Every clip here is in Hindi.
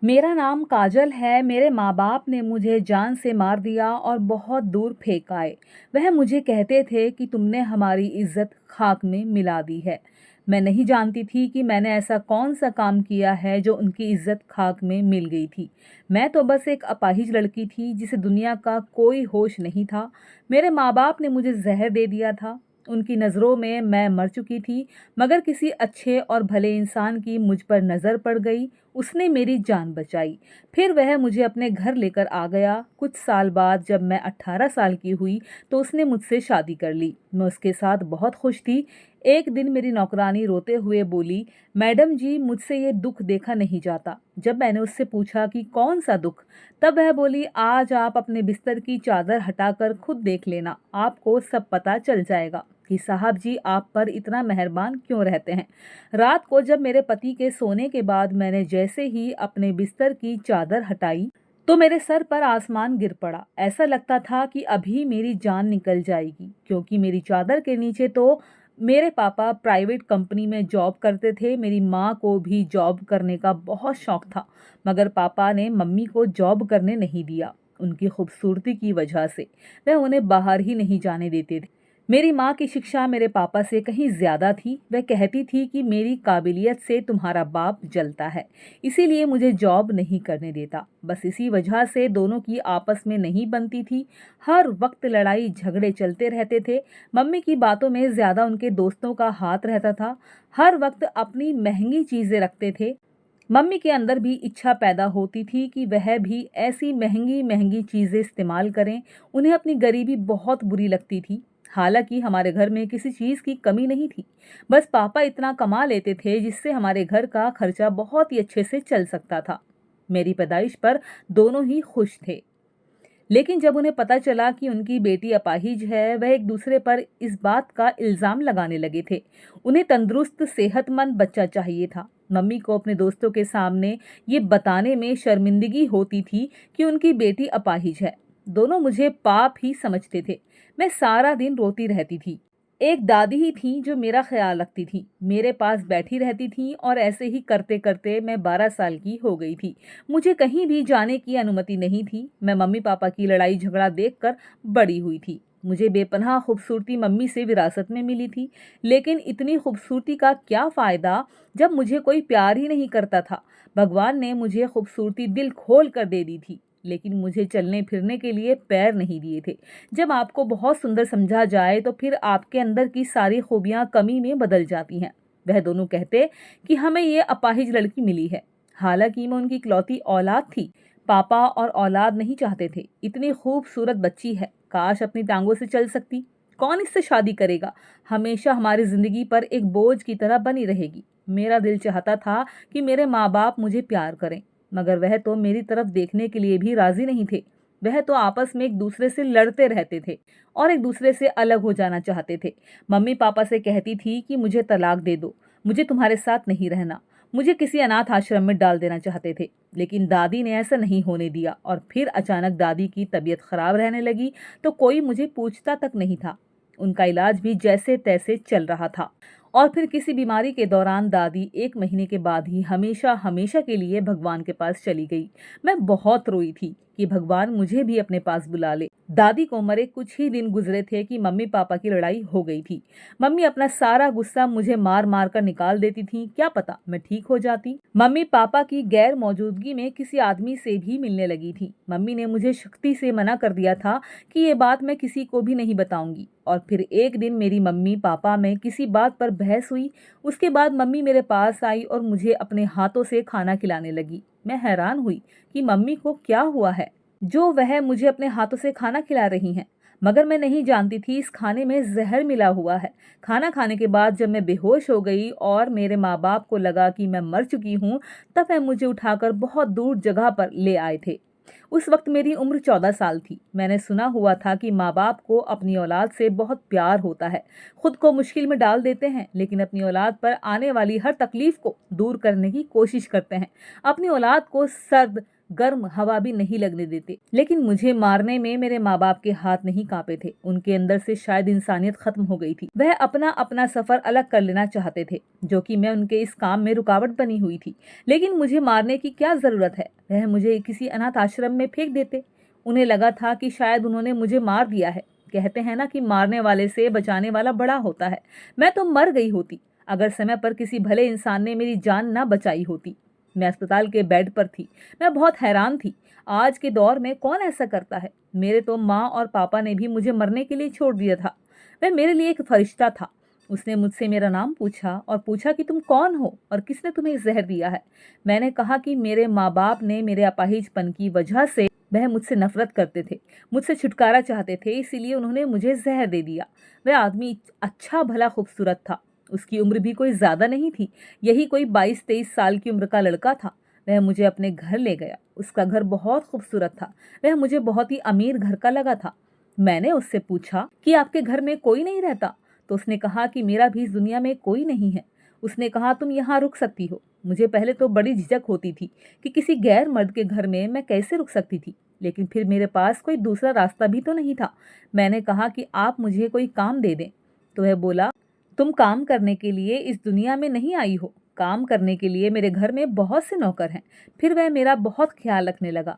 मेरा नाम काजल है। मेरे माँ-बाप ने मुझे जान से मार दिया और बहुत दूर फेंक आए। वह मुझे कहते थे कि तुमने हमारी इज़्ज़त खाक में मिला दी है। मैं नहीं जानती थी कि मैंने ऐसा कौन-सा काम किया है जो उनकी इज़्ज़त खाक में मिल गई थी। मैं तो बस एक अपाहिज लड़की थी जिसे दुनिया का कोई होश नहीं था। मेरे माँ-बाप ने मुझे ज़हर दे दिया था। उनकी नज़रों में मैं मर चुकी थी, मगर किसी अच्छे और भले इंसान की मुझ पर नज़र पड़ गई। उसने मेरी जान बचाई। फिर वह मुझे अपने घर लेकर आ गया। कुछ साल बाद जब मैं 18 साल की हुई तो उसने मुझसे शादी कर ली। मैं उसके साथ बहुत खुश थी। एक दिन मेरी नौकरानी रोते हुए बोली, मैडम जी, मुझसे ये दुख देखा नहीं जाता। जब मैंने उससे पूछा कि कौन सा दुख, तब वह बोली, आज आप अपने बिस्तर की चादर हटाकर खुद देख लेना, आपको सब पता चल जाएगा कि साहब जी आप पर इतना मेहरबान क्यों रहते हैं। रात को जब मेरे पति के सोने के बाद मैंने जैसे ही अपने बिस्तर की चादर हटाई तो मेरे सर पर आसमान गिर पड़ा। ऐसा लगता था कि अभी मेरी जान निकल जाएगी, क्योंकि मेरी चादर के नीचे तो मेरे पापा प्राइवेट कंपनी में जॉब करते थे। मेरी माँ को भी जॉब करने का बहुत शौक था, मगर पापा ने मम्मी को जॉब करने नहीं दिया। उनकी खूबसूरती की वजह से वह उन्हें बाहर ही नहीं जाने देते थे। मेरी माँ की शिक्षा मेरे पापा से कहीं ज्यादा थी। वह कहती थी कि मेरी काबिलियत से तुम्हारा बाप जलता है, इसीलिए मुझे जॉब नहीं करने देता। बस इसी वजह से दोनों की आपस में नहीं बनती थी। हर वक्त लड़ाई झगड़े चलते रहते थे। मम्मी की बातों में ज्यादा उनके दोस्तों का हाथ रहता था। हर वक्त अपनी महंगी चीजें रखते थे। मम्मी के अंदर भी इच्छा पैदा होती थी कि वह भी ऐसी महंगी महंगी चीजें इस्तेमाल करें। उन्हें अपनी गरीबी बहुत बुरी लगती थी। हालांकि हमारे घर में किसी चीज की कमी नहीं थी। बस पापा इतना कमा लेते थे जिससे हमारे घर का खर्चा बहुत ही अच्छे से चल सकता था। मेरी पैदाइश पर दोनों ही खुश थे। लेकिन जब उन्हें पता चला कि उनकी बेटी अपाहिज है, वह एक दूसरे पर इस बात का इल्जाम लगाने लगे थे। उन्हें तंदुरुस्त सेहतमंद बच्चा चाहिए था। मम्मी को अपने दोस्तों के सामने ये बताने में शर्मिंदगी होती थी कि उनकी बेटी अपाहिज है। दोनों मुझे पाप ही समझते थे। मैं सारा दिन रोती रहती थी। एक दादी ही थी जो मेरा ख्याल रखती थी, मेरे पास बैठी रहती थी, और ऐसे ही करते करते मैं 12 साल की हो गई थी। मुझे कहीं भी जाने की अनुमति नहीं थी। मैं मम्मी पापा की लड़ाई झगड़ा देखकर बड़ी हुई थी। मुझे बेपनाह खूबसूरती मम्मी से विरासत में मिली थी, लेकिन इतनी खूबसूरती का क्या फायदा जब मुझे कोई प्यार ही नहीं करता था। भगवान ने मुझे खूबसूरती दिल खोल कर दे दी थी, लेकिन मुझे चलने फिरने के लिए पैर नहीं दिए थे। जब आपको बहुत सुंदर समझा जाए तो फिर आपके अंदर की सारी खूबियां कमी में बदल जाती हैं। वह दोनों कहते कि हमें ये अपाहिज लड़की मिली है। हालांकि मैं उनकी इकलौती औलाद थी। पापा और औलाद नहीं चाहते थे। इतनी खूबसूरत बच्ची है, काश अपनी टांगों से चल सकती। कौन इससे शादी करेगा? हमेशा हमारी जिंदगी पर एक बोझ की तरह बनी रहेगी। मेरा दिल चाहता था कि मेरे माँ बाप मुझे प्यार करें, मगर वह तो मेरी तरफ देखने के लिए भी राजी नहीं थे। वह तो आपस में एक दूसरे से लड़ते रहते थे और एक दूसरे से अलग हो जाना चाहते थे। मम्मी पापा से कहती थी कि मुझे तलाक दे दो, मुझे तुम्हारे साथ नहीं रहना। मुझे किसी अनाथ आश्रम में डाल देना चाहते थे, लेकिन दादी ने ऐसा नहीं होने दिया। और फिर अचानक दादी की तबीयत खराब रहने लगी तो कोई मुझे पूछता तक नहीं था। उनका इलाज भी जैसे तैसे चल रहा था। और फिर किसी बीमारी के दौरान दादी 1 महीने के बाद ही हमेशा हमेशा के लिए भगवान के पास चली गई। मैं बहुत रोई थी कि भगवान मुझे भी अपने पास बुला ले। दादी को मरे कुछ ही दिन गुजरे थे कि मम्मी पापा की लड़ाई हो गई थी। मम्मी अपना सारा गुस्सा मुझे मार मार कर निकाल देती थी। क्या पता मैं ठीक हो जाती। मम्मी पापा की गैर मौजूदगी में किसी आदमी से भी मिलने लगी थी। मम्मी ने मुझे सख्ती से मना कर दिया था कि ये बात मैं किसी को भी नहीं बताऊंगी। और फिर एक दिन मेरी मम्मी पापा में किसी बात पर बहस हुई। उसके बाद मम्मी मेरे पास आई और मुझे अपने हाथों से खाना खिलाने लगी। मैं हैरान हुई कि मम्मी को क्या हुआ है जो वह मुझे अपने हाथों से खाना खिला रही हैं। मगर मैं नहीं जानती थी इस खाने में जहर मिला हुआ है। खाना खाने के बाद जब मैं बेहोश हो गई और मेरे माँ बाप को लगा कि मैं मर चुकी हूँ, तब वह मुझे उठाकर बहुत दूर जगह पर ले आए थे। उस वक्त मेरी उम्र 14 साल थी। मैंने सुना हुआ था कि माँ बाप को अपनी औलाद से बहुत प्यार होता है। खुद को मुश्किल में डाल देते हैं, लेकिन अपनी औलाद पर आने वाली हर तकलीफ को दूर करने की कोशिश करते हैं। अपनी औलाद को सर्द गर्म हवा भी नहीं लगने देते। लेकिन मुझे मारने में मेरे माँ बाप के हाथ नहीं कांपे थे। उनके अंदर से शायद इंसानियत खत्म हो गई थी। वह अपना अपना सफर अलग कर लेना चाहते थे, जो कि मैं उनके इस काम में रुकावट बनी हुई थी। लेकिन मुझे मारने की क्या जरूरत है? वह मुझे किसी अनाथ आश्रम में फेंक देते। उन्हें लगा था कि शायद उन्होंने मुझे मार दिया है। कहते हैं ना कि मारने वाले से बचाने वाला बड़ा होता है। मैं तो मर गई होती अगर समय पर किसी भले इंसान ने मेरी जान ना बचाई होती। मैं अस्पताल के बेड पर थी। मैं बहुत हैरान थी। आज के दौर में कौन ऐसा करता है? मेरे तो माँ और पापा ने भी मुझे मरने के लिए छोड़ दिया था। वह मेरे लिए एक फरिश्ता था। उसने मुझसे मेरा नाम पूछा और पूछा कि तुम कौन हो और किसने तुम्हें जहर दिया है। मैंने कहा कि मेरे माँ बाप ने मेरे अपाहिजपन की वजह से वह मुझसे नफरत करते थे, मुझसे छुटकारा चाहते थे, इसीलिए उन्होंने मुझे जहर दे दिया। वह आदमी अच्छा भला खूबसूरत था। उसकी उम्र भी कोई ज्यादा नहीं थी। यही कोई 22-23 साल की उम्र का लड़का था। वह मुझे अपने घर ले गया। उसका घर बहुत खूबसूरत था। वह मुझे बहुत ही अमीर घर का लगा था। मैंने उससे पूछा कि आपके घर में कोई नहीं रहता? तो उसने कहा कि मेरा भी इस दुनिया में कोई नहीं है। उसने कहा तुम यहाँ रुक सकती हो। मुझे पहले तो बड़ी झिझक होती थी कि किसी गैर मर्द के घर में मैं कैसे रुक सकती थी, लेकिन फिर मेरे पास कोई दूसरा रास्ता भी तो नहीं था। मैंने कहा कि आप मुझे कोई काम दे दें। तो वह बोला, तुम काम करने के लिए इस दुनिया में नहीं आई हो। काम करने के लिए मेरे घर में बहुत से नौकर हैं। फिर वह मेरा बहुत ख्याल रखने लगा।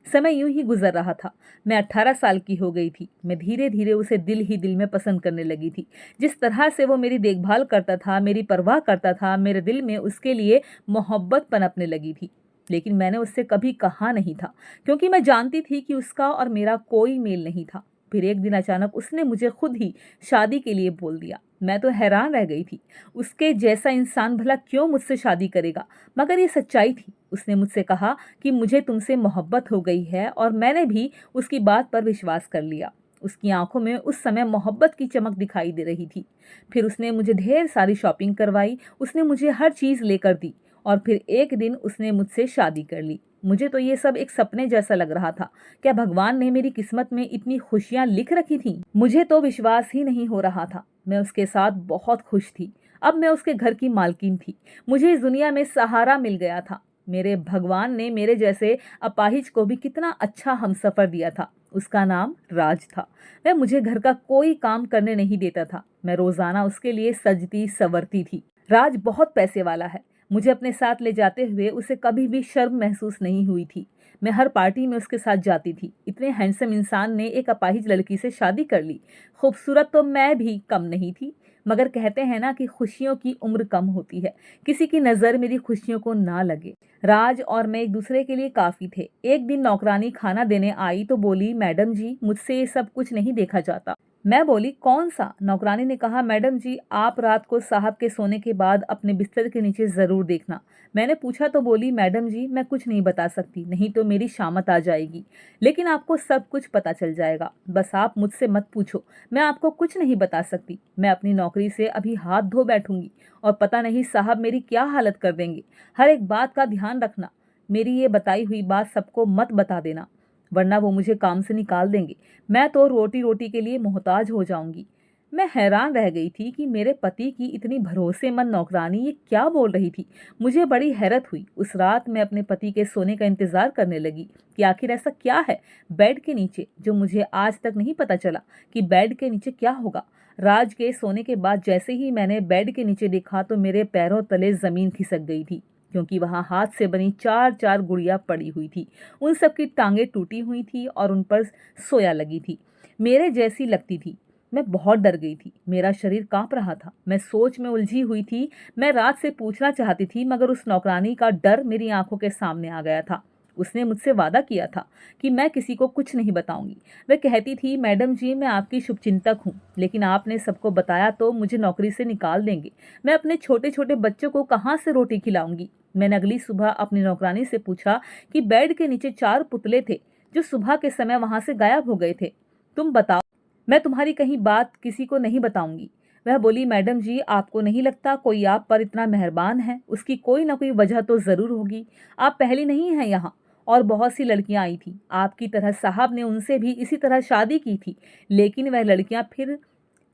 समय यूं ही गुजर रहा था। मैं 18 साल की हो गई थी। मैं धीरे धीरे उसे दिल ही दिल में पसंद करने लगी थी। जिस तरह से वो मेरी देखभाल करता था, मेरी परवाह करता था, मेरे दिल में उसके लिए मोहब्बत पनपने लगी थी। लेकिन मैंने उससे कभी कहा नहीं था, क्योंकि मैं जानती थी कि उसका और मेरा कोई मेल नहीं था। फिर एक दिन अचानक उसने मुझे खुद ही शादी के लिए बोल दिया। मैं तो हैरान रह गई थी। उसके जैसा इंसान भला क्यों मुझसे शादी करेगा? मगर ये सच्चाई थी। उसने मुझसे कहा कि मुझे तुमसे मोहब्बत हो गई है, और मैंने भी उसकी बात पर विश्वास कर लिया। उसकी आंखों में उस समय मोहब्बत की चमक दिखाई दे रही थी। फिर उसने मुझे ढेर सारी शॉपिंग करवाई। उसने मुझे हर चीज़ लेकर दी, और फिर एक दिन उसने मुझसे शादी कर ली। मुझे तो ये सब एक सपने जैसा लग रहा था। क्या भगवान ने मेरी किस्मत में इतनी खुशियां लिख रखी थी? मुझे तो विश्वास ही नहीं हो रहा था। मैं उसके साथ बहुत खुश थी। अब मैं उसके घर की मालकिन थी। मुझे इस दुनिया में सहारा मिल गया था। मेरे भगवान ने मेरे जैसे अपाहिज को भी कितना अच्छा हमसफर दिया था। उसका नाम राज था। वह मुझे घर का कोई काम करने नहीं देता था। मैं रोजाना उसके लिए सजती संवरती थी। राज बहुत पैसे वाला है। मुझे अपने साथ ले जाते हुए उसे कभी भी शर्म महसूस नहीं हुई थी। मैं हर पार्टी में उसके साथ जाती थी। इतने हैंडसम इंसान ने एक अपाहिज लड़की से शादी कर ली। खूबसूरत तो मैं भी कम नहीं थी, मगर कहते हैं ना कि खुशियों की उम्र कम होती है। किसी की नज़र मेरी खुशियों को ना लगे। राज और मैं एक दूसरे के लिए काफ़ी थे। एक दिन नौकरानी खाना देने आई तो बोली, मैडम जी, मुझसे ये सब कुछ नहीं देखा जाता। मैं बोली, कौन सा? नौकरानी ने कहा, मैडम जी, आप रात को साहब के सोने के बाद अपने बिस्तर के नीचे ज़रूर देखना। मैंने पूछा तो बोली, मैडम जी, मैं कुछ नहीं बता सकती, नहीं तो मेरी शामत आ जाएगी। लेकिन आपको सब कुछ पता चल जाएगा। बस आप मुझसे मत पूछो, मैं आपको कुछ नहीं बता सकती। मैं अपनी नौकरी से अभी हाथ धो बैठूंगी, और पता नहीं साहब मेरी क्या हालत कर देंगे। हर एक बात का ध्यान रखना। मेरी ये बताई हुई बात सबको मत बता देना, वरना वो मुझे काम से निकाल देंगे। मैं तो रोटी रोटी के लिए मोहताज हो जाऊंगी। मैं हैरान रह गई थी कि मेरे पति की इतनी भरोसेमंद नौकरानी ये क्या बोल रही थी। मुझे बड़ी हैरत हुई। उस रात मैं अपने पति के सोने का इंतजार करने लगी कि आखिर ऐसा क्या है बेड के नीचे, जो मुझे आज तक नहीं पता चला कि बेड के नीचे क्या होगा। राज के सोने के बाद जैसे ही मैंने बेड के नीचे देखा तो मेरे पैरों तले जमीन खिसक गई थी, क्योंकि वहां हाथ से बनी 4-4 गुड़िया पड़ी हुई थी। उन सबकी टांगें टूटी हुई थी और उन पर सोया लगी थी। मेरे जैसी लगती थी। मैं बहुत डर गई थी। मेरा शरीर कांप रहा था। मैं सोच में उलझी हुई थी। मैं रात से पूछना चाहती थी, मगर उस नौकरानी का डर मेरी आंखों के सामने आ गया था। उसने मुझसे वादा किया था कि मैं किसी को कुछ नहीं बताऊंगी। वह कहती थी, मैडम जी, मैं आपकी शुभचिंतक हूँ, लेकिन आपने सबको बताया तो मुझे नौकरी से निकाल देंगे। मैं अपने छोटे छोटे बच्चों को कहाँ से रोटी खिलाऊंगी? मैंने अगली सुबह अपनी नौकरानी से पूछा कि बेड के नीचे 4 पुतले थे जो सुबह के समय वहां से गायब हो गए थे। तुम बताओ, मैं तुम्हारी कहीं बात किसी को नहीं बताऊंगी। वह बोली, मैडम जी, आपको नहीं लगता कोई आप पर इतना मेहरबान है? उसकी कोई ना कोई वजह तो जरूर होगी। आप पहली नहीं हैं यहाँ, और बहुत सी लड़कियां आई थी आपकी तरह। साहब ने उनसे भी इसी तरह शादी की थी, लेकिन वह लड़कियां फिर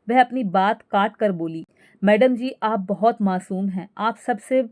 वह अपनी बात काट कर बोली, मैडम जी, आप बहुत मासूम हैं, आप सबसे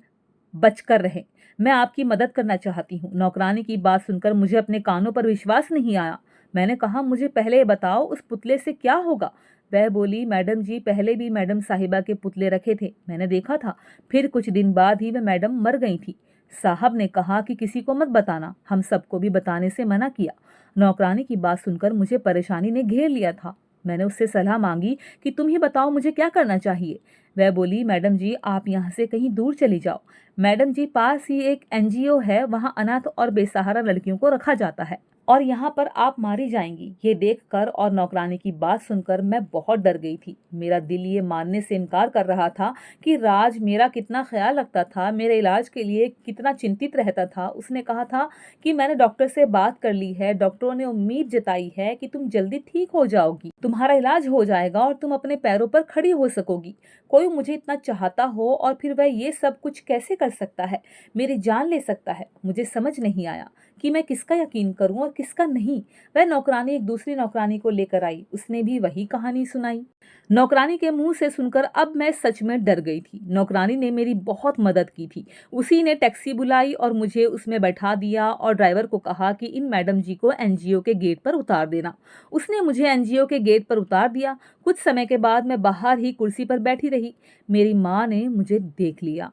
बचकर रहें। मैं आपकी मदद करना चाहती हूँ। नौकरानी की बात सुनकर मुझे अपने कानों पर विश्वास नहीं आया। मैंने कहा, मुझे पहले ये बताओ उस पुतले से क्या होगा? वह बोली, मैडम जी, पहले भी मैडम साहिबा के पुतले रखे थे, मैंने देखा था। फिर कुछ दिन बाद ही वह मैडम मर गई थी। साहब ने कहा कि किसी को मत बताना। हम सबको भी बताने से मना किया। नौकरानी की बात सुनकर मुझे परेशानी ने घेर लिया था। मैंने उससे सलाह मांगी कि तुम ही बताओ मुझे क्या करना चाहिए। वह बोली, मैडम जी, आप यहाँ से कहीं दूर चली जाओ। मैडम जी, पास ही एक एनजीओ है, वहाँ अनाथ और बेसहारा लड़कियों को रखा जाता है और यहाँ पर आप मारी जाएंगी। ये देखकर और नौकरानी की बात सुनकर मैं बहुत डर गई थी। मेरा दिल ये मानने से इनकार कर रहा था कि राज मेरा कितना ख्याल रखता था, मेरे इलाज के लिए कितना चिंतित रहता था। उसने कहा था कि मैंने डॉक्टर से बात कर ली है, डॉक्टरों ने उम्मीद जताई है कि तुम जल्दी ठीक हो जाओगी, तुम्हारा इलाज हो जाएगा और तुम अपने पैरों पर खड़ी हो सकोगी। कोई मुझे इतना चाहता हो और फिर वह ये सब कुछ कैसे कर सकता है, मेरी जान ले सकता है। मुझे समझ नहीं आया कि मैं किसका यकीन करूं और किसका नहीं। वह नौकरानी एक दूसरी नौकरानी को लेकर आई, उसने भी वही कहानी सुनाई। नौकरानी के मुंह से सुनकर अब मैं सच में डर गई थी। नौकरानी ने मेरी बहुत मदद की थी। उसी ने टैक्सी बुलाई और मुझे उसमें बैठा दिया और ड्राइवर को कहा कि इन मैडम जी को एनजीओ के गेट पर उतार देना। उसने मुझे एनजीओ के गेट पर उतार दिया। कुछ समय के बाद मैं बाहर ही कुर्सी पर बैठी रही। मेरी माँ ने मुझे देख लिया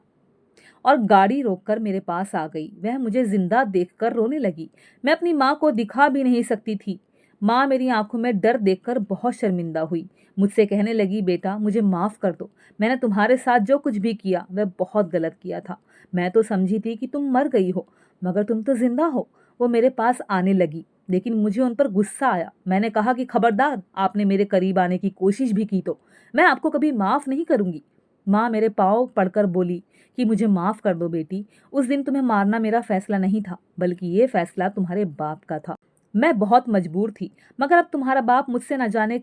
और गाड़ी रोककर मेरे पास आ गई। वह मुझे जिंदा देखकर रोने लगी। मैं अपनी माँ को दिखा भी नहीं सकती थी। माँ मेरी आंखों में डर देखकर बहुत शर्मिंदा हुई। मुझसे कहने लगी, बेटा मुझे माफ़ कर दो, मैंने तुम्हारे साथ जो कुछ भी किया वह बहुत गलत किया था। मैं तो समझी थी कि तुम मर गई हो, मगर तुम तो जिंदा हो। वो मेरे पास आने लगी, लेकिन मुझे उन पर गुस्सा आया। मैंने कहा कि खबरदार, आपने मेरे करीब आने की कोशिश भी की तो मैं आपको कभी माफ़ नहीं करूंगी। माँ मेरे पाँव पड़कर बोली कि मुझे माफ़ कर दो बेटी, उस दिन तुम्हें मारना मेरा फैसला नहीं था, बल्कि ये फैसला तुम्हारे बाप का था। मैं बहुत मजबूर थी, मगर अब तुम्हारा बाप मुझसे न जाने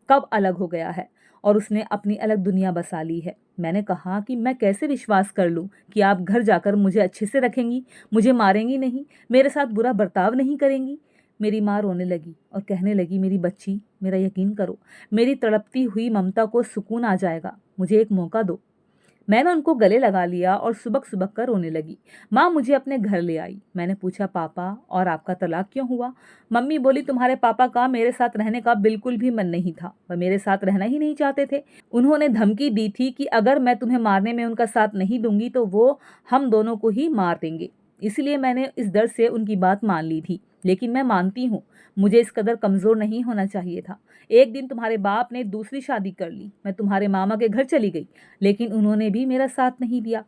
कब अलग हो गया है और उसने अपनी अलग दुनिया बसा ली है। मैंने कहा कि मैं कैसे विश्वास कर लूं कि आप घर जाकर मुझे अच्छे से रखेंगी, मुझे मारेंगी नहीं, मेरे साथ बुरा बर्ताव नहीं करेंगी। मेरी माँ रोने लगी और कहने लगी, मेरी बच्ची, मेरा यकीन करो, मेरी तड़पती हुई ममता को सुकून आ जाएगा, मुझे एक मौका दो। मैंने उनको गले लगा लिया और सुबक सुबक कर रोने लगी। माँ मुझे अपने घर ले आई। मैंने पूछा, पापा, और आपका तलाक क्यों हुआ? मम्मी बोली, तुम्हारे पापा का मेरे साथ रहने का बिल्कुल भी मन नहीं था, वह मेरे साथ रहना ही नहीं चाहते थे। उन्होंने धमकी दी थी कि अगर मैं तुम्हें मारने में उनका साथ नहीं दूंगी तो वो हम दोनों को ही मार देंगे। इसलिए मैंने इस डर से उनकी बात मान ली थी। लेकिन मैं मानती हूँ, मुझे इस कदर कमज़ोर नहीं होना चाहिए था। एक दिन तुम्हारे बाप ने दूसरी शादी कर ली। मैं तुम्हारे मामा के घर चली गई, लेकिन उन्होंने भी मेरा साथ नहीं दिया।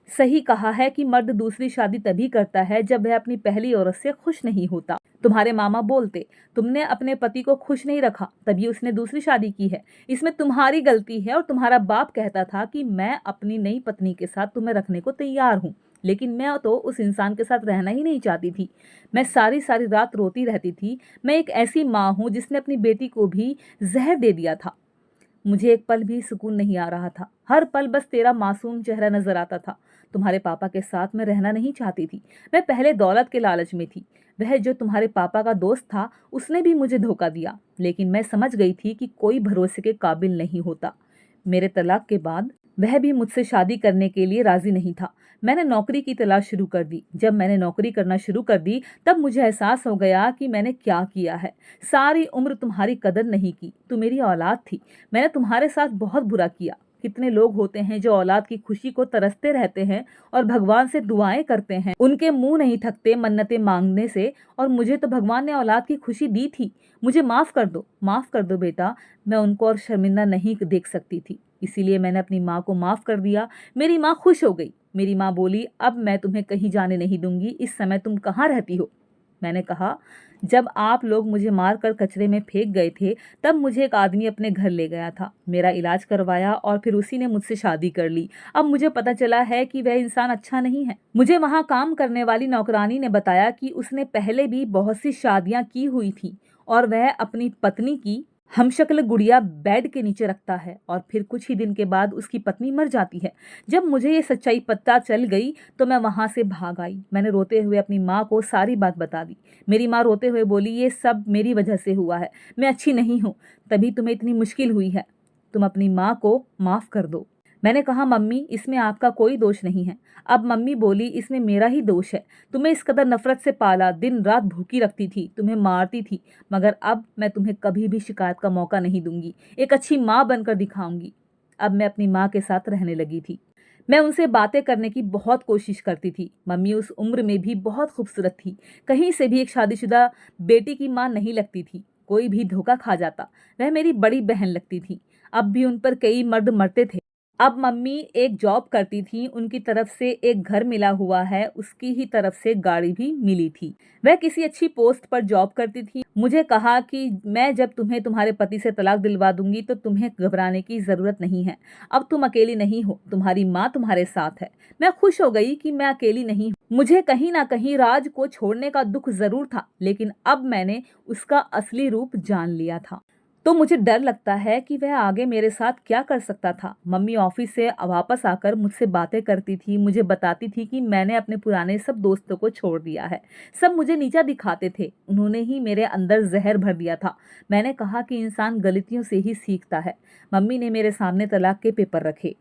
सही कहा है कि मर्द दूसरी शादी तभी करता है जब वह अपनी पहली औरत से खुश नहीं होता। तुम्हारे मामा बोलते, तुमने अपने पति को खुश नहीं रखा, तभी उसने दूसरी शादी की है, इसमें तुम्हारी गलती है। और तुम्हारा बाप कहता था कि मैं अपनी नई पत्नी के साथ तुम्हें रखने को तैयार हूँ, लेकिन मैं तो उस इंसान के साथ रहना ही नहीं चाहती थी। मैं सारी सारी रात रोती रहती थी। मैं एक ऐसी माँ हूँ जिसने अपनी बेटी को भी जहर दे दिया था। मुझे एक पल भी सुकून नहीं आ रहा था। हर पल बस तेरा मासूम चेहरा नजर आता था। तुम्हारे पापा के साथ मैं रहना नहीं चाहती थी। मैं पहले दौलत के लालच में थी। वह जो तुम्हारे पापा का दोस्त था, उसने भी मुझे धोखा दिया, लेकिन मैं समझ गई थी कि कोई भरोसे के काबिल नहीं होता। मेरे तलाक के बाद वह भी मुझसे शादी करने के लिए राजी नहीं था। मैंने नौकरी की तलाश शुरू कर दी। जब मैंने नौकरी करना शुरू कर दी, तब मुझे एहसास हो गया कि मैंने क्या किया है। सारी उम्र तुम्हारी कदर नहीं की, तू मेरी औलाद थी। मैंने तुम्हारे साथ बहुत बुरा किया। कितने लोग होते हैं जो औलाद की खुशी को तरसते रहते हैं और भगवान से दुआएं करते हैं, उनके मुंह नहीं थकते मन्नतें मांगने से। और मुझे तो भगवान ने औलाद की खुशी दी थी। मुझे माफ़ कर दो बेटा। मैं उनको और शर्मिंदा नहीं देख सकती थी, इसीलिए मैंने अपनी माँ को माफ़ कर दिया। मेरी माँ खुश हो गई। मेरी माँ बोली, अब मैं तुम्हें कहीं जाने नहीं दूंगी, इस समय तुम कहाँ रहती हो? मैंने कहा, जब आप लोग मुझे मारकर कचरे में फेंक गए थे, तब मुझे एक आदमी अपने घर ले गया था, मेरा इलाज करवाया और फिर उसी ने मुझसे शादी कर ली। अब मुझे पता चला है कि वह इंसान अच्छा नहीं है। मुझे वहाँ काम करने वाली नौकरानी ने बताया कि उसने पहले भी बहुत सी शादियाँ की हुई थी और वह अपनी पत्नी की हमशक्ल गुड़िया बेड के नीचे रखता है और फिर कुछ ही दिन के बाद उसकी पत्नी मर जाती है। जब मुझे ये सच्चाई पता चल गई तो मैं वहाँ से भाग आई। मैंने रोते हुए अपनी माँ को सारी बात बता दी। मेरी माँ रोते हुए बोली, ये सब मेरी वजह से हुआ है, मैं अच्छी नहीं हूँ, तभी तुम्हें इतनी मुश्किल हुई है। तुम अपनी माँ को माफ़ कर दो। मैंने कहा मम्मी इसमें आपका कोई दोष नहीं है। अब मम्मी बोली इसमें मेरा ही दोष है। तुम्हें इस कदर नफरत से पाला, दिन रात भूखी रखती थी, तुम्हें मारती थी, मगर अब मैं तुम्हें कभी भी शिकायत का मौका नहीं दूंगी, एक अच्छी माँ बनकर दिखाऊंगी। अब मैं अपनी माँ के साथ रहने लगी थी। मैं उनसे बातें करने की बहुत कोशिश करती थी। मम्मी उस उम्र में भी बहुत खूबसूरत थी, कहीं से भी एक शादीशुदा बेटी की माँ नहीं लगती थी। कोई भी धोखा खा जाता, वह मेरी बड़ी बहन लगती थी। अब भी उन पर कई मर्द मरते थे। अब मम्मी एक जॉब करती थी, उनकी तरफ से एक घर मिला हुआ है, उसकी ही तरफ से गाड़ी भी मिली थी। वह किसी अच्छी पोस्ट पर जॉब करती थी। मुझे कहा कि मैं जब तुम्हें तुम्हारे पति से तलाक दिलवा दूंगी तो तुम्हें घबराने की जरूरत नहीं है। अब तुम अकेली नहीं हो, तुम्हारी माँ तुम्हारे साथ है। मैं खुश हो गई कि मैं अकेली नहीं हूँ। मुझे कहीं ना कहीं राज को छोड़ने का दुख जरूर था, लेकिन अब मैंने उसका असली रूप जान लिया था। तो मुझे डर लगता है कि वह आगे मेरे साथ क्या कर सकता था। मम्मी ऑफिस से वापस आकर मुझसे बातें करती थी, मुझे बताती थी कि मैंने अपने पुराने सब दोस्तों को छोड़ दिया है। सब मुझे नीचा दिखाते थे, उन्होंने ही मेरे अंदर जहर भर दिया था। मैंने कहा कि इंसान गलतियों से ही सीखता है। मम्मी ने मेरे सामने तलाक के पेपर रखे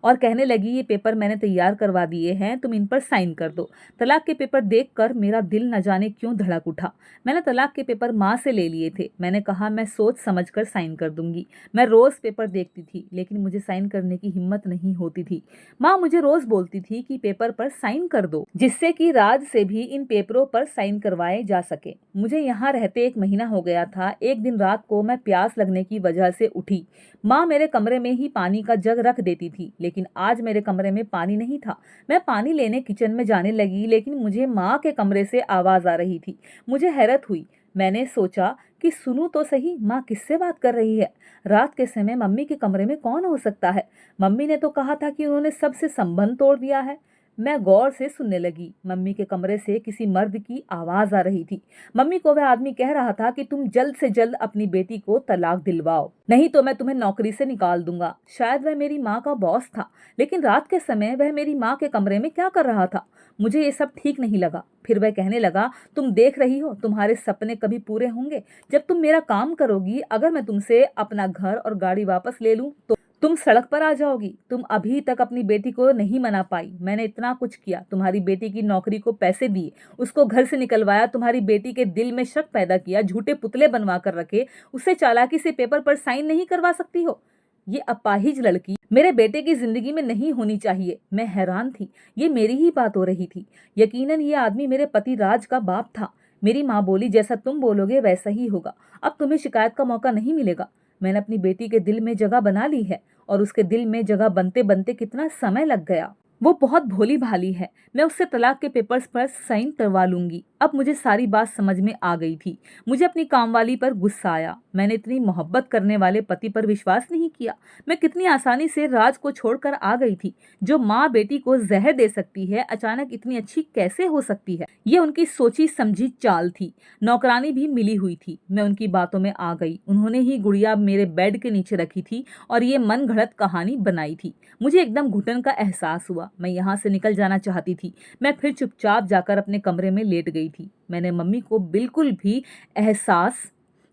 और कहने लगी ये पेपर मैंने तैयार करवा दिए हैं, तुम इन पर साइन कर दो। तलाक के पेपर देखकर मेरा दिल न जाने क्यों धड़क उठा। मैंने तलाक के पेपर माँ से ले लिए थे। मैंने कहा मैं सोच समझकर साइन कर दूंगी। मैं रोज पेपर देखती थी, लेकिन मुझे साइन करने की हिम्मत नहीं होती थी। माँ मुझे रोज बोलती थी कि पेपर पर साइन कर दो, जिससे कि राज से भी इन पेपरों पर साइन करवाए जा सके। मुझे यहाँ रहते 1 महीना हो गया था। एक दिन रात को मैं प्यास लगने की वजह से उठी। माँ मेरे कमरे में ही पानी का जग रख देती थी, लेकिन आज मेरे कमरे में पानी नहीं था। मैं पानी लेने किचन में जाने लगी, लेकिन मुझे माँ के कमरे से आवाज आ रही थी। मुझे हैरत हुई। मैंने सोचा कि सुनूं तो सही, माँ किससे बात कर रही है। रात के समय मम्मी के कमरे में कौन हो सकता है। मम्मी ने तो कहा था कि उन्होंने सबसे संबंध तोड़ दिया है। मैं गौर से सुनने लगी। मम्मी के कमरे से किसी मर्द की आवाज आ रही थी। मम्मी को वह आदमी कह रहा था कि तुम जल्द से जल्द अपनी बेटी को तलाक दिलवाओ, नहीं तो मैं तुम्हें नौकरी से निकाल दूंगा। शायद वह मेरी माँ का बॉस था, लेकिन रात के समय वह मेरी माँ के कमरे में क्या कर रहा था। मुझे ये सब ठीक नहीं लगा। फिर वह कहने लगा, तुम देख रही हो तुम्हारे सपने कभी पूरे होंगे जब तुम मेरा काम करोगी। अगर मैं तुमसे अपना घर और गाड़ी वापस ले लूं तो तुम सड़क पर आ जाओगी। तुम अभी तक अपनी बेटी को नहीं मना पाई। मैंने इतना कुछ किया, तुम्हारी बेटी की नौकरी को पैसे दिए, उसको घर से निकलवाया, तुम्हारी बेटी के दिल में शक पैदा किया, झूठे पुतले बनवा कर रखे, उससे चालाकी से पेपर पर साइन नहीं करवा सकती हो। ये अपाहिज लड़की मेरे बेटे की जिंदगी में नहीं होनी चाहिए। मैं हैरान थी, ये मेरी ही बात हो रही थी। यकीनन ये आदमी मेरे पति राज का बाप था। मेरी माँ बोली, जैसा तुम बोलोगे वैसा ही होगा, अब तुम्हें शिकायत का मौका नहीं मिलेगा। मैंने अपनी बेटी के दिल में जगह बना ली है, और उसके दिल में जगह बनते बनते कितना समय लग गया। वो बहुत भोली भाली है। मैं उससे तलाक के पेपर्स पर साइन करवा लूंगी। अब मुझे सारी बात समझ में आ गई थी। मुझे अपनी कामवाली पर गुस्सा आया। मैंने इतनी मोहब्बत करने वाले पति पर विश्वास नहीं किया। मैं कितनी आसानी से राज को छोड़कर आ गई थी। जो माँ बेटी को जहर दे सकती है, अचानक इतनी अच्छी कैसे हो सकती है। ये उनकी सोची समझी चाल थी। नौकरानी भी मिली हुई थी। मैं उनकी बातों में आ गई। उन्होंने ही गुड़िया मेरे बेड के नीचे रखी थी और ये मन घड़त कहानी बनाई थी। मुझे एकदम घुटन का एहसास हुआ। मैं यहाँ से निकल जाना चाहती थी। मैं फिर चुपचाप जाकर अपने कमरे में लेट गई थी। मैंने मम्मी को बिल्कुल भी एहसास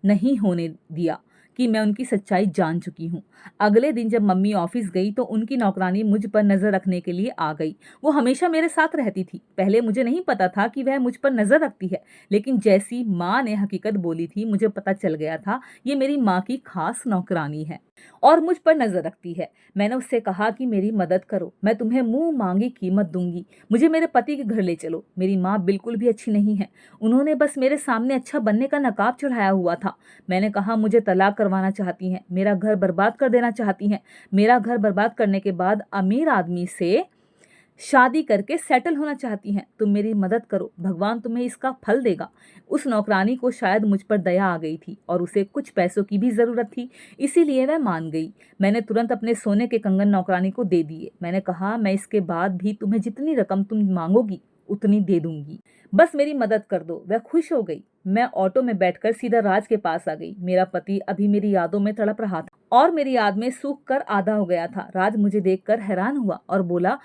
नहीं होने दिया कि मैं उनकी सच्चाई जान चुकी हूँ। अगले दिन जब मम्मी ऑफिस गई तो उनकी नौकरानी मुझ पर नजर रखने के लिए आ गई। वो हमेशा मेरे साथ रहती थी। पहले मुझे नहीं पता था कि वह मुझ पर नजर रखती है, लेकिन जैसी माँ ने हकीकत बोली थी, मुझे पता चल गया था ये मेरी माँ की खास नौकरानी है और मुझ पर नजर रखती है। मैंने उससे कहा कि मेरी मदद करो, मैं तुम्हें मुंह मांगी कीमत दूंगी, मुझे मेरे पति के घर ले चलो। मेरी माँ बिल्कुल भी अच्छी नहीं है, उन्होंने बस मेरे सामने अच्छा बनने का नकाब चढ़ाया हुआ था। मैंने कहा मुझे तलाक करवाना चाहती हैं, मेरा घर बर्बाद कर देना चाहती हैं। मेरा घर बर्बाद करने के बाद अमीर आदमी से शादी करके सेटल होना चाहती हैं। तुम मेरी मदद करो, भगवान तुम्हें इसका फल देगा। उस नौकरानी को शायद मुझ पर दया आ गई थी और उसे कुछ पैसों की भी जरूरत थी, इसीलिए वह मान गई। मैंने तुरंत अपने सोने के कंगन नौकरानी को दे दिए। मैंने कहा मैं इसके बाद भी तुम्हें जितनी रकम तुम मांगोगी उतनी दे दूंगी, बस मेरी मदद कर दो। वह खुश हो गई। मैं ऑटो में बैठकर सीधा राज के पास आ गई। मेरा पति अभी मेरी यादों में तड़प रहा था और मेरी याद में सूख कर आधा हो गया था। राज मुझे देखकर हैरान हुआ और बोला,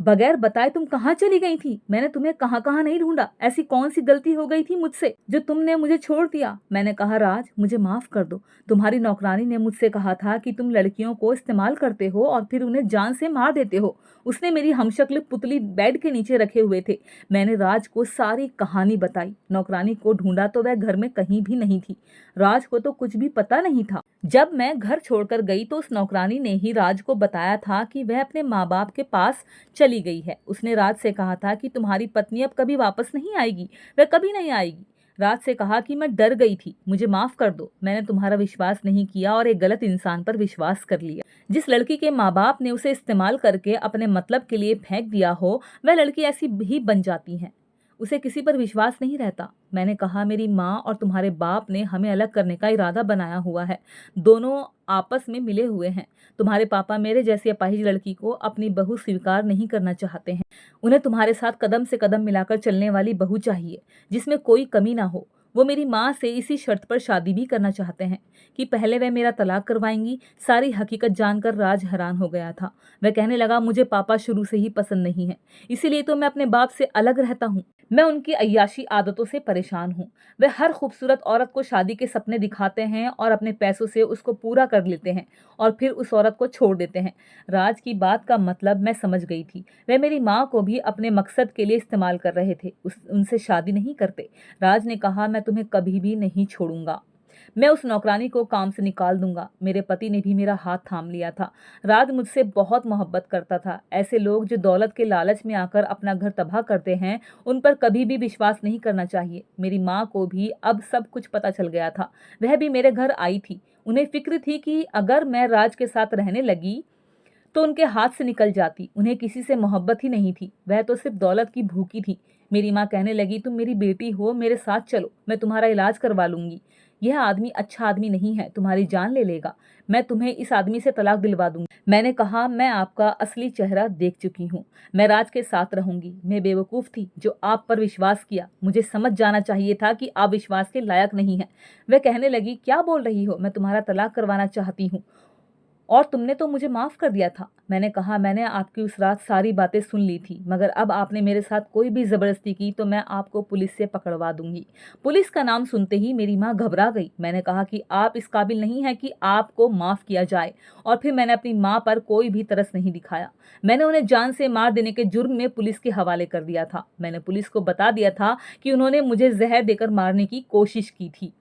बगैर बताए तुम कहाँ चली गई थी? मैंने तुम्हें कहाँ कहाँ नहीं ढूंढा। ऐसी कौन सी गलती हो गई थी मुझसे जो तुमने मुझे छोड़ दिया? मैंने कहा, राज मुझे माफ कर दो। तुम्हारी नौकरानी ने मुझसे कहा था कि तुम लड़कियों को इस्तेमाल करते हो और फिर उन्हें जान से मार देते हो। उसने मेरी हमशक्ल पुतली बेड के नीचे रखे हुए थे। मैंने राज को सारी कहानी बताई। नौकरानी को ढूंढा तो वह घर में कहीं भी नहीं थी। राज को तो कुछ भी पता नहीं था। जब मैं घर छोड़कर गई तो उस नौकरानी ने ही राज को बताया था कि वह अपने माँ बाप के पास चली गई है। उसने राज से कहा था कि तुम्हारी पत्नी अब कभी वापस नहीं आएगी, वह कभी नहीं आएगी। राज से कहा कि मैं डर गई थी, मुझे माफ कर दो। मैंने तुम्हारा विश्वास नहीं किया और एक गलत इंसान पर विश्वास कर लिया। जिस लड़की के माँ बाप ने उसे इस्तेमाल करके अपने मतलब के लिए फेंक दिया हो, वह लड़की ऐसी ही बन जाती है। उसे किसी पर विश्वास नहीं रहता। मैंने कहा, मेरी माँ और तुम्हारे बाप ने हमें अलग करने का इरादा बनाया हुआ है। दोनों आपस में मिले हुए हैं। तुम्हारे पापा मेरे जैसी अपाहिज लड़की को अपनी बहू स्वीकार नहीं करना चाहते हैं। उन्हें तुम्हारे साथ कदम से कदम मिलाकर चलने वाली बहू चाहिए, जिसमें कोई कमी ना हो। वो मेरी माँ से इसी शर्त पर शादी भी करना चाहते हैं कि पहले वह मेरा तलाक करवाएंगी। सारी हकीकत जानकर राज हैरान हो गया था। वह कहने लगा, मुझे पापा शुरू से ही पसंद नहीं है, इसीलिए तो मैं अपने बाप से अलग रहता हूँ। मैं उनकी अय्याशी आदतों से परेशान हूँ। वे हर खूबसूरत औरत को शादी के सपने दिखाते हैं और अपने पैसों से उसको पूरा कर लेते हैं और फिर उस औरत को छोड़ देते हैं। राज की बात का मतलब मैं समझ गई थी। वे मेरी माँ को भी अपने मकसद के लिए इस्तेमाल कर रहे थे, उनसे शादी नहीं करते। राज ने कहा, मैं तुम्हें कभी भी नहीं छोड़ूंगा। मैं उस नौकरानी को काम से निकाल दूंगा। मेरे पति ने भी मेरा हाथ थाम लिया था। राज मुझसे बहुत मोहब्बत करता था। ऐसे लोग जो दौलत के लालच में आकर अपना घर तबाह करते हैं, उन पर कभी भी विश्वास नहीं करना चाहिए। मेरी माँ को भी अब सब कुछ पता चल गया था। वह भी मेरे घर आई थी। उन्हें फिक्र थी कि अगर मैं राज के साथ रहने लगी तो उनके हाथ से निकल जाती। उन्हें किसी से मोहब्बत ही नहीं थी, वह तो सिर्फ दौलत की भूखी थी। मेरी माँ कहने लगी, तुम मेरी बेटी हो, मेरे साथ चलो, मैं तुम्हारा इलाज करवा लूंगी। यह आदमी अच्छा आदमी नहीं है, तुम्हारी जान ले लेगा। मैं तुम्हें इस आदमी से तलाक दिलवा दूंगी। मैंने कहा, मैं आपका असली चेहरा देख चुकी हूँ। मैं राज के साथ रहूंगी। मैं बेवकूफ़ थी जो आप पर विश्वास किया। मुझे समझ जाना चाहिए था कि आप विश्वास के लायक नहीं हैं। वह कहने लगी, क्या बोल रही हो? मैं तुम्हारा तलाक करवाना चाहती हूँ और तुमने तो मुझे माफ कर दिया था। मैंने कहा, मैंने आपकी उस रात सारी बातें सुन ली थी, मगर अब आपने मेरे साथ कोई भी जबरदस्ती की तो मैं आपको पुलिस से पकड़वा दूंगी। पुलिस का नाम सुनते ही मेरी माँ घबरा गई। मैंने कहा कि आप इस काबिल नहीं है कि आपको माफ किया जाए। और फिर मैंने अपनी माँ पर कोई भी तरस नहीं दिखाया। मैंने उन्हें जान से मार देने के जुर्म में पुलिस के हवाले कर दिया था। मैंने पुलिस को बता दिया था कि उन्होंने मुझे जहर देकर मारने की कोशिश की थी।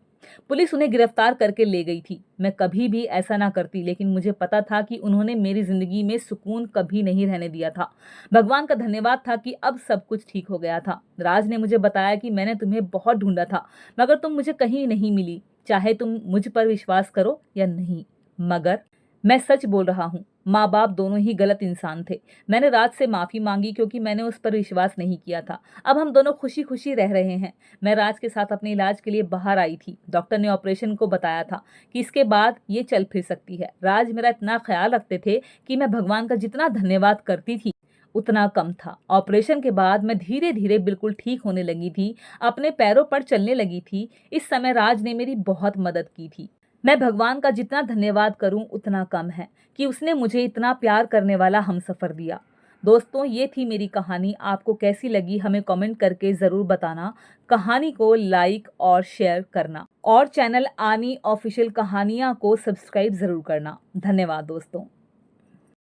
पुलिस उन्हें गिरफ्तार करके ले गई थी। मैं कभी भी ऐसा ना करती, लेकिन मुझे पता था कि उन्होंने मेरी जिंदगी में सुकून कभी नहीं रहने दिया था। भगवान का धन्यवाद था कि अब सब कुछ ठीक हो गया था। राज ने मुझे बताया कि मैंने तुम्हें बहुत ढूंढा था, मगर तुम मुझे कहीं नहीं मिली, चाहे तुम मुझ पर विश्वास करो या नहीं। मगर मैं सच बोल रहा हूँ, माँ बाप दोनों ही गलत इंसान थे। मैंने राज से माफ़ी मांगी क्योंकि मैंने उस पर विश्वास नहीं किया था। अब हम दोनों खुशी खुशी रह रहे हैं। मैं राज के साथ अपने इलाज के लिए बाहर आई थी। डॉक्टर ने ऑपरेशन को बताया था कि इसके बाद ये चल फिर सकती है। राज मेरा इतना ख्याल रखते थे कि मैं भगवान का जितना धन्यवाद करती थी उतना कम था। ऑपरेशन के बाद मैं धीरे धीरे बिल्कुल ठीक होने लगी थी, अपने पैरों पर चलने लगी थी। इस समय राज ने मेरी बहुत मदद की थी। मैं भगवान का जितना धन्यवाद करूं उतना कम है कि उसने मुझे इतना प्यार करने वाला हमसफर दिया। दोस्तों, ये थी मेरी कहानी। आपको कैसी लगी हमें कमेंट करके ज़रूर बताना। कहानी को लाइक और शेयर करना और चैनल आनी ऑफिशियल कहानियाँ को सब्सक्राइब ज़रूर करना। धन्यवाद दोस्तों।